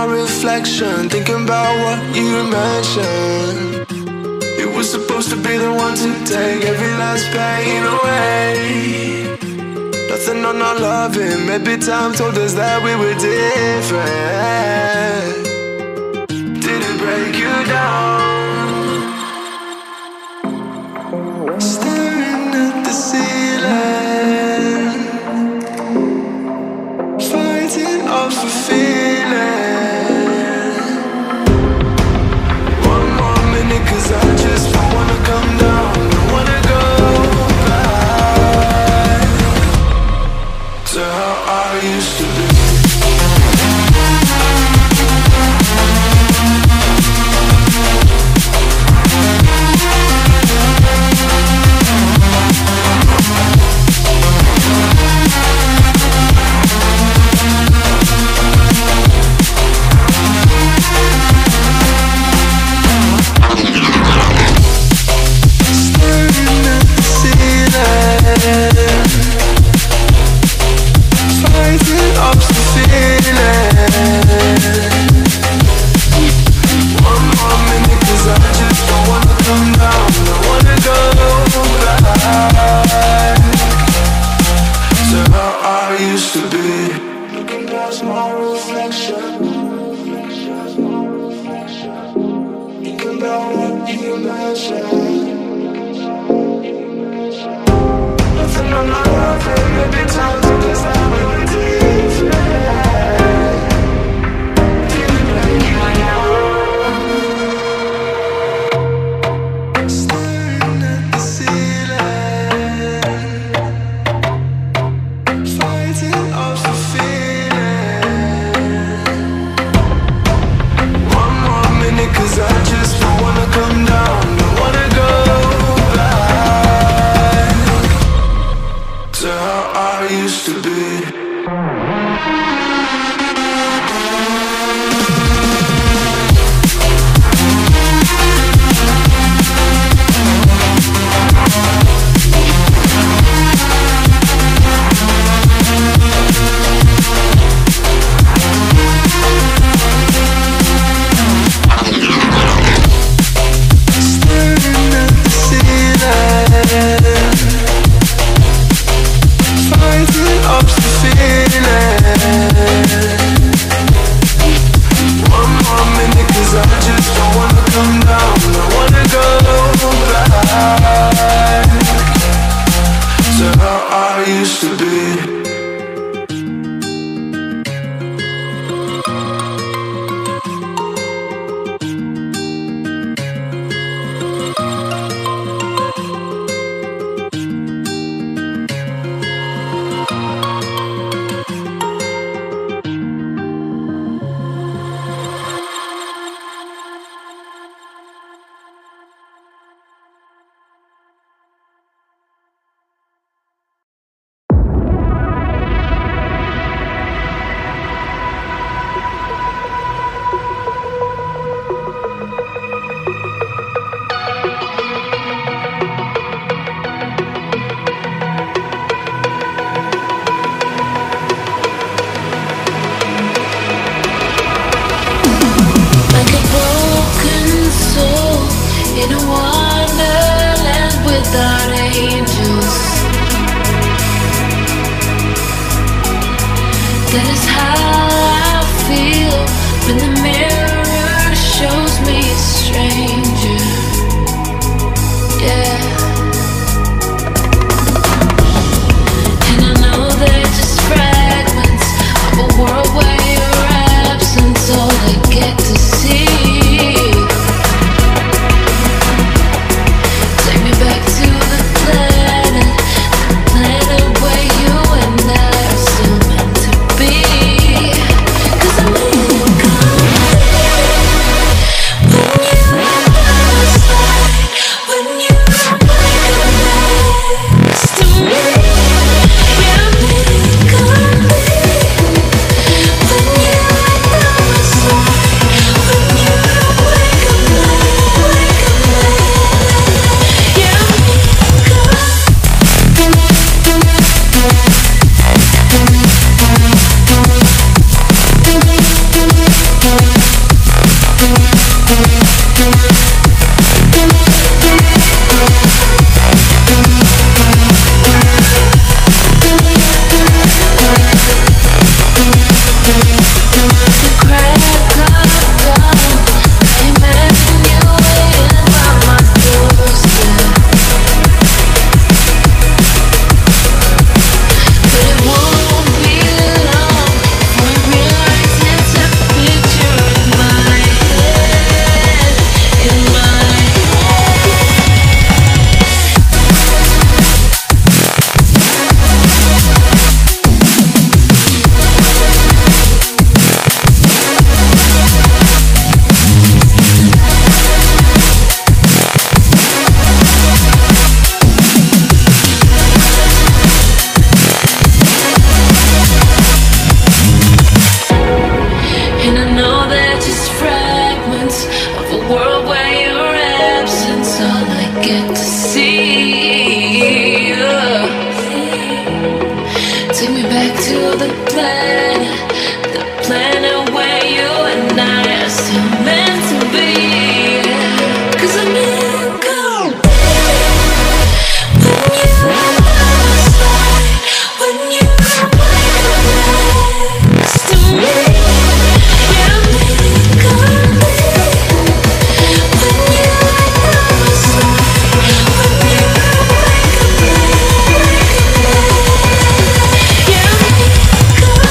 my reflection, thinking about what you mentioned. You were supposed to be the one to take every last pain away. Nothing on our loving, maybe time told us that we were different. Did it break you down? Staring at the ceiling, fighting off a feeling. One more minute, 'cause I just don't wanna come down, don't wanna go back to how I used to be. Fighting up the feeling. One more minute, 'cause I just don't wanna come down, don't wanna go back to how I used to be. Looking past my reflection, thinking about what you mentioned. Nothing on my life, maybe time to just have a different. Didn't break you down. Staring at the ceiling, fighting off the feeling. One more minute, 'cause I just don't wanna come down, don't wanna go back to how I used to be. Staring at the ceiling, fighting up the feeling. One more minute, 'cause I just don't wanna come down, don't wanna go back to how I used to be. Like a broken soul in a wonderland without angels. That is how I feel when the mirror shows me a stranger. Yeah. And I know they're just fragments of a world where your absence all I get to see. Take me back to the planet where you and I are still meant to be. 'Cause I'm in when you get to see. Take me back to the planet where you and I are still meant to be. 'Cause I'm in cold when you're on my side, when you're right next to me. Yeah, I'm in cold when you're on my side, when you're like a yeah, I'm in cold.